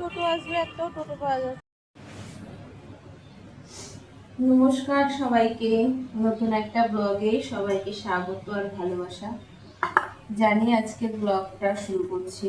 টোটো আসবে, একটাও টোটো পাওয়া যাচ্ছে। নমস্কার সবাইকে, নতুন একটা ব্লগে সবাইকে স্বাগত আর ভালোবাসা জানিয়ে আজকে ব্লগটা শুরু করছি।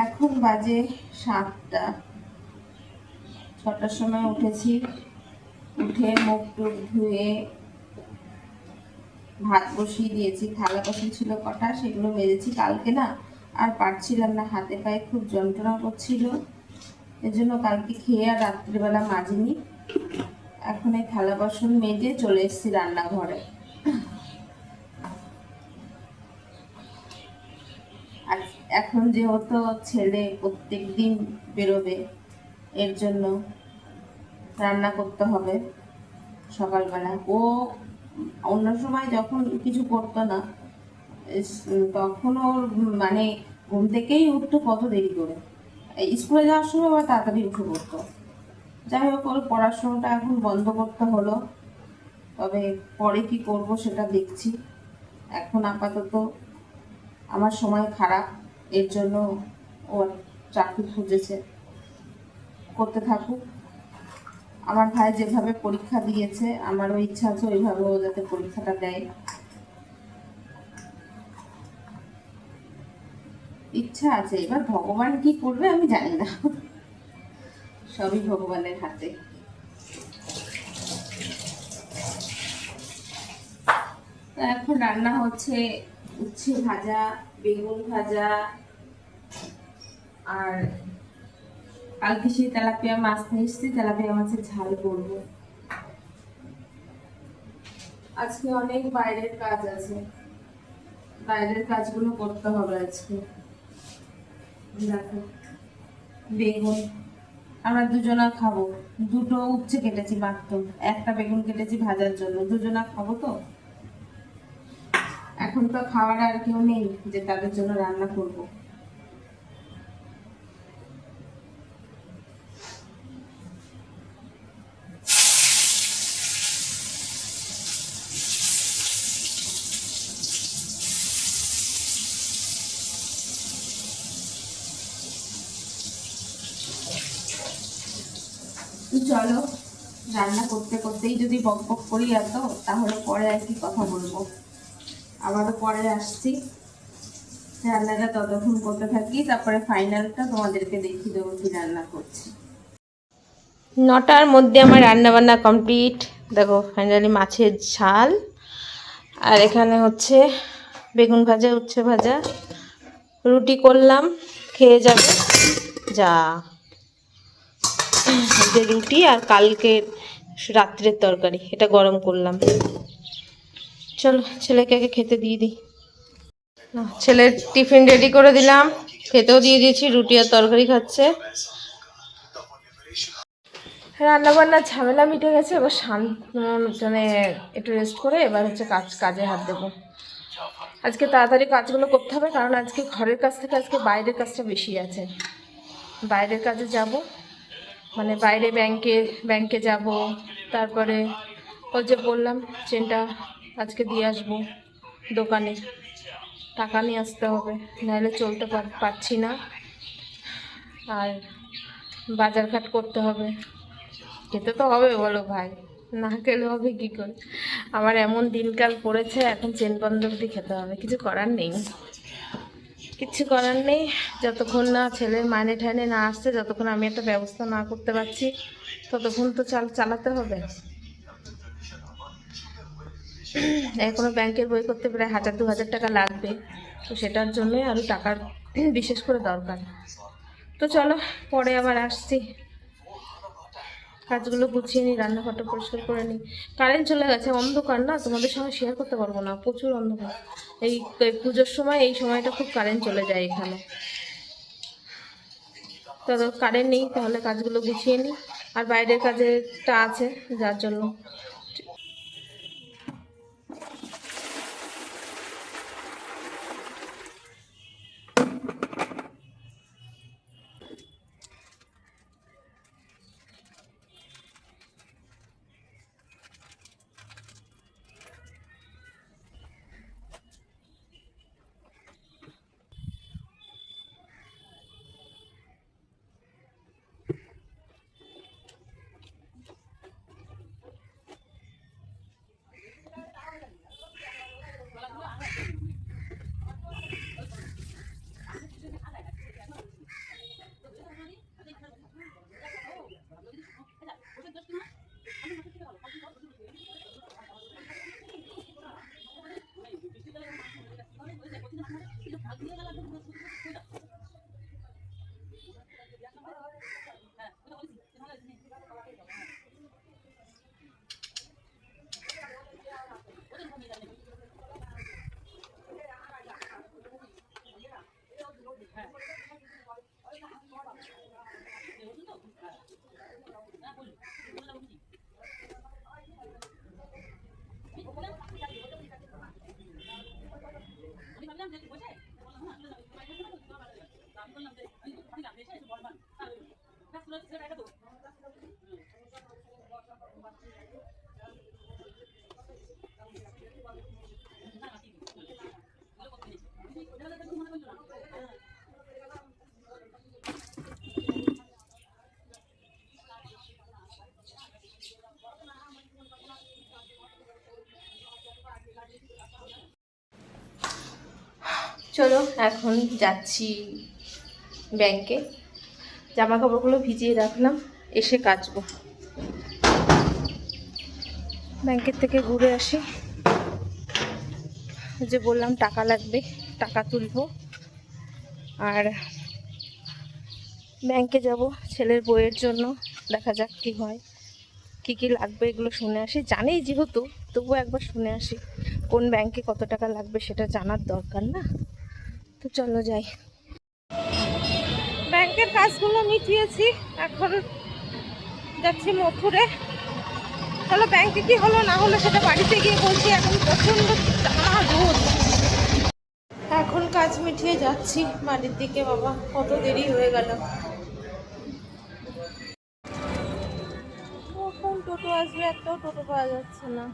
এখন বাজে 7টা, 6টার সময় উঠেছি। উঠে মুখ টুক ধুয়ে ভাত বসিয়ে দিয়েছি। থালা বাসন ছিল কটা, সেগুলো মেজেছি। কালকে না আর পারছিলাম না, হাতে পায়ে খুব যন্ত্রণা করছিল, এজন্য কালকে খেয়ে আর রাত্রিবেলা মাজিনি। এখন এই থালা বাসন মেজে চলে এসেছি রান্নাঘরে। আর এখন যেহেতু ছেলে প্রত্যেক দিন বেরোবে, এর জন্য রান্না করতে হবে সকালবেলা। ও অন্য সময় যখন কিছু করতো না, তখন ওর মানে ঘুম থেকেই উঠতো কত দেরি করে। স্কুলে যাওয়ার সময় আবার তাড়াতাড়ি উঠে পড়তো। যাই হোক, ওর পড়াশোনাটা এখন বন্ধ করতে হলো, তবে পরে কি করব সেটা দেখছি। এখন আপাতত আমার সময় খারাপ, এর জন্য ওর চাকরি খুঁজেছে, করতে থাকুক। আমার ভাই যেভাবে পরীক্ষা দিয়েছে, আমারও ইচ্ছা আছে ওইভাবে ও যাতে পরীক্ষাটা দেয়। ইচ্ছা আছে, এবার ভগবান কি করবে আমি জানি না, সবই ভগবানের হাতে। এখন রান্না হচ্ছে উচ্ছে ভাজা, বেগুন ভাজা, আর কালকে সেই তেলাপিয়া মাছ নিয়ে এসেছি, তেলাপিয়া মাছের ঝাল করবো। আজকে অনেক বাইরের কাজ আছে, বাইরের কাজগুলো করতে হবে আজকে। দেখো, বেগুন আমরা দুজনা খাবো, দুটো উচ্ছে কেটেছি মাত্র, একটা বেগুন কেটেছি ভাজার জন্য, দুজনা খাবো তো। এখন তো খাওয়ার আর কেউ নেই যে তাদের জন্য রান্না করব। চলো, রান্না করতে করতেই যদি বক বক করি এত, তাহলে পরে আর কি কথা বলবো। আবারও পরে আসছি, রান্নাটা ততক্ষণ করতে থাকি, তারপরে ফাইনালটা তোমাদেরকে দেখিয়ে দেবো কি রান্না করছি। 9টার মধ্যে আমার রান্না বান্না কমপ্লিট। দেখো, ফাইনালি মাছের ঝাল, আর এখানে হচ্ছে বেগুন ভাজা, উচ্ছে ভাজা, রুটি করলাম, খেয়ে যাবে যা। যে রুটি আর কালকের রাত্রের তরকারি, এটা গরম করলাম। চলো ছেলেকে আগে খেতে দিয়ে দিই। ছেলের টিফিন রেডি করে দিলাম, খেতেও দিয়ে দিয়েছি, রুটি আর তরকারি খাচ্ছে। রান্না বান্নার ঝামেলা মিটে গেছে, এবার মানে একটু রেস্ট করে এবার হচ্ছে কাজে হাত দেবো। আজকে তাড়াতাড়ি কাজগুলো করতে হবে, কারণ আজকে ঘরের কাজ থেকে আজকে বাইরের কাজটা বেশি আছে। বাইরের কাজে যাব, মানে বাইরে ব্যাংকে যাব, তারপরে ওই যে বললাম চেনটা আজকে দিয়ে আসবো দোকানে, টাকা নিয়ে আসতে হবে, নাহলে চলতে পারছি না। আর বাজারঘাট করতে হবে, খেতে তো হবে বলো ভাই, না খেলে হবে কী করে। আমার এমন দিনকাল পড়েছে, এখন চেন বন্ধ অবধি খেতে হবে, কিছু করার নেই, কিচ্ছু করার নেই। যতক্ষণ না ছেলের মাইনে ঠাইনে না আসছে, যতক্ষণ আমি একটা ব্যবস্থা না করতে পারছি, ততক্ষণ তো চালাতে হবে। এখনো ব্যাংকের বই করতে প্রায় 1000-2000 টাকা লাগবে, তো সেটার জন্যই আরও টাকার বিশেষ করে দরকার। তো চলো, পরে আবার আসছি, কাজগুলো গুছিয়ে নিই, রান্নাঘরটা পরিষ্কার করে নিই। কারেন্ট চলে গেছে, অন্ধকার না, তোমাদের সঙ্গে শেয়ার করতে পারবো না, প্রচুর অন্ধকার। এই পুজোর সময় এই সময়টা খুব কারেন্ট চলে যায় এখানে। তো কারেন্ট নেই, তাহলে কাজগুলো গুছিয়ে নিই, আর বাইরের কাজেরটা আছে যার জন্য। চলো এখন যাচ্ছি ব্যাংকে, জামা কাপড়গুলো ভিজিয়ে রাখলাম, এসে কাচবো। ব্যাংকের থেকে ঘুরে আসি, যে বললাম টাকা লাগবে, টাকা তুলবো আর ব্যাংকে যাব ছেলের বইয়ের জন্য। দেখা যাক কি হয়, কি কি লাগবে এগুলো শুনে আসি। জানি যেহেতু, তবুও একবার শুনে আসি কোন ব্যাংকে কত টাকা লাগবে সেটা জানার দরকার না। তো চলো যাই। ব্যাংকের কাজগুলো মিটিয়েছি, এখন যাচ্ছি মথুরে। চলো ব্যাংকে কি হলো না হলো সেটা বাড়িতে গিয়ে বলছি। এখন প্রচন্ড টানা রোদ, এখন কাজ মিটিয়ে যাচ্ছি বাড়ির দিকে। বাবা কত দেরি হয়ে গেল। কখন টোটো আসবে, একটাও টোটো পাওয়া যাচ্ছে না।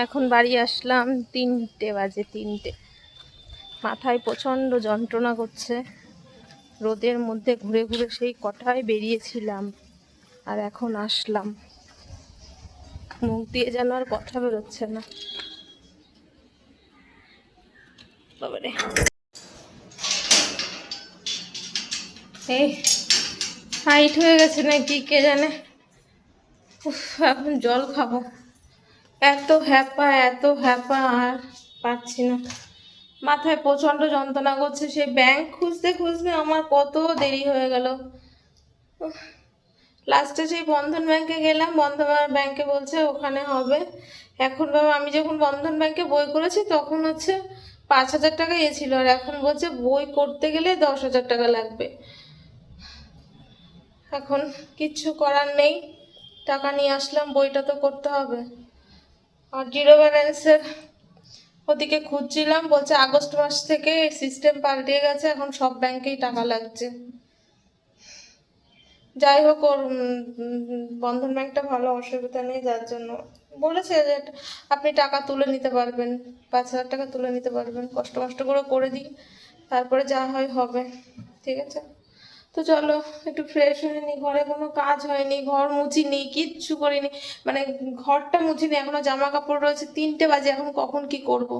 এখন বাড়ি আসলাম 3টে বাজে, 3টে। মাথায় প্রচণ্ড যন্ত্রণা করছে, রোদের মধ্যে ঘুরে ঘুরে সেই কটায় বেরিয়েছিলাম আর এখন আসলাম। মুখ দিয়ে যেন আর কথা বেরোচ্ছে না। বাবারে, এই হাইট হয়ে গেছে নাকি কে জানে। এখন জল খাবো, এত হ্যাপা এত হ্যাপা, আর পাচ্ছি না। মাথায় প্রচণ্ড যন্ত্রণা করছে, সেই ব্যাংক খুঁজতে খুঁজতে আমার কত দেরি হয়ে গেল। লাস্টে সেই বন্ধন ব্যাংকে গেলাম, বন্ধন ব্যাংকে বলছে ওখানে হবে। এখন বাবা আমি যখন বন্ধন ব্যাংকে বই করেছি তখন হচ্ছে 5,000 টাকা ছিল, আর এখন বলছে বই করতে গেলে 10,000 টাকা লাগবে। এখন কিচ্ছু করার নেই, টাকা নিয়ে আসলাম, বইটা তো করতে হবে। আর জিরো ব্যালেন্সের ওদিকে খুঁজছিলাম, বলছে আগস্ট মাস থেকে সিস্টেম পাল্টে গেছে, এখন সব ব্যাংকেই টাকা লাগছে। যাই হোক, ওর বন্ধন ব্যাংকটা ভালো, অসুবিধা নেই, যার জন্য বলেছে যে আপনি টাকা তুলে নিতে পারবেন, 5,000 টাকা তুলে নিতে পারবেন। কষ্ট কষ্ট করে দিই, তারপরে যা হয় হবে, ঠিক আছে। তো চলো একটু ফ্রেশ হয়ে নিই। ঘরে কোনো কাজ হয়নি, ঘর মুছিনি, কিচ্ছু করিনি, মানে ঘরটা মুছিনি, এখনো জামা কাপড় রয়েছে। 3টে বাজে, এখন কখন কি করব।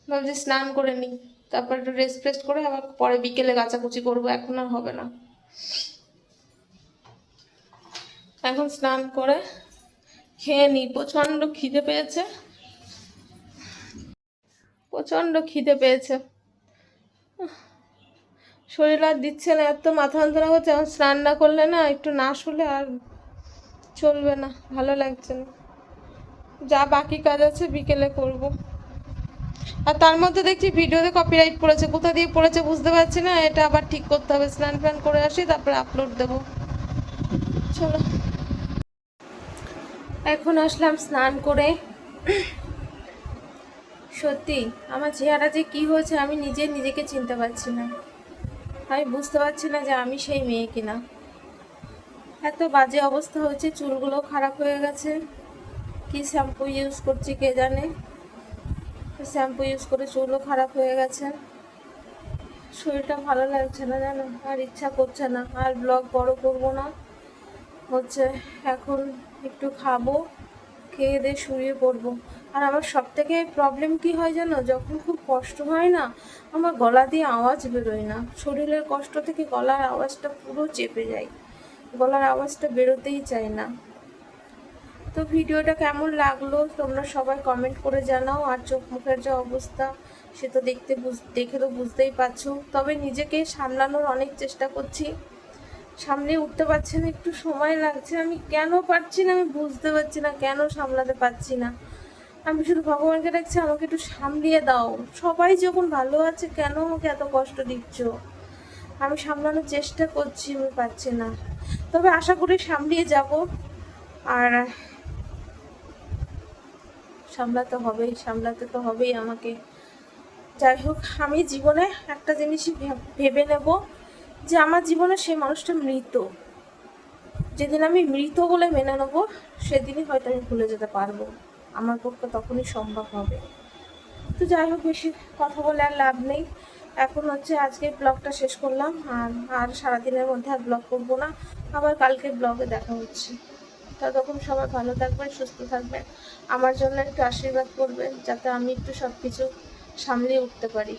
ভাবছি স্নান করে নিই, তারপর একটু রেস্ট ফ্রেস্ট করে আবার পরে বিকেলে কাচাকুচি করবো, এখন আর হবে না। এখন স্নান করে খেয়ে নিই, প্রচণ্ড খিদে পেয়েছে, প্রচণ্ড খিদে পেয়েছে। শরীর আর দিচ্ছে না, এত মাথা যন্ত্রণা করছে। এখন স্নান না করলে না, একটু না শুলে আর চলবে না, ভালো লাগছে না। যা বাকি কাজ আছে বিকেলে করব। আর তার মধ্যে দেখছি ভিডিওতে কপিরাইট পড়েছে, কোথা দিয়ে পড়েছে বুঝতে পারছি না, এটা আবার ঠিক করতে হবে। স্নান টান করে আসি, তারপরে আপলোড দেবো। চলো, এখন আসলাম স্নান করে। সত্যি আমার চেহারা যে কি হয়েছে আমি নিজেকে চিনতে পারছি না। আমি বুঝতে পারছি না যে আমি সেই মেয়ে কিনা। এত বাজে অবস্থা হয়েছে, চুলগুলো খারাপ হয়ে গেছে। কি শ্যাম্পু ইউজ করছি কে জানে, শ্যাম্পু ইউজ করে চুলও খারাপ হয়ে গেছে। শরীরটা ভালো লাগছে না জানো, আর ইচ্ছা করছে না, আর ব্লগ বড় করবো না। হচ্ছে এখন একটু খাবো, খেয়ে দিয়ে শুয়ে পড়বো। আর আমার সব থেকে প্রবলেম কি হয় জানো, যখন খুব কষ্ট হয় না, আমার গলা দিয়ে আওয়াজ বেরোয় না। শরীরের কষ্ট থেকে গলার আওয়াজটা পুরো চেপে যায়, গলার আওয়াজটা বেরোতেই চায় না। তো ভিডিওটা কেমন লাগলো তোমরা সবাই কমেন্ট করে জানাও। আর চোখ মুখের যে অবস্থা সে তো দেখে তো বুঝতেই পারছো। তবে নিজেকে সামলানোর অনেক চেষ্টা করছি, সামলে উঠতে পারছি না, একটু সময় লাগছে। আমি কেন পারছি না আমি বুঝতে পারছি না, কেন সামলাতে পারছি না। আমি শুধু ভগবানকে ডাকছি আমাকে একটু সামলিয়ে দাও। সবাই যখন ভালো আছে কেন আমাকে এত কষ্ট দিচ্ছ? আমি সামলানোর চেষ্টা করছি, আমি পারছি না। তবে আশা করি সামলিয়ে যাব। আর সামলাতে তো হবেই আমাকে। যাই হোক, আমি জীবনে একটা জিনিসই ভেবে নেব যে আমার জীবনে সেই মানুষটা মৃত। যেদিন আমি মৃত বলে মেনে নেবো সেদিনই হয়তো আমি ভুলে যেতে পারবো, আমার পক্ষে তখনই সম্ভব হবে। তো যাই হোক, বেশি কথা বলে আর লাভ নেই। এখন হচ্ছে আজকে ব্লগটা শেষ করলাম, আর সারাদিনের মধ্যে আর ব্লগ করবো না। আবার কালকে ব্লগে দেখা হচ্ছে। ততক্ষণ সবাই ভালো থাকবেন, সুস্থ থাকবেন। আমার জন্য একটু আশীর্বাদ করবেন যাতে আমি একটু সব কিছু সামলিয়ে উঠতে পারি।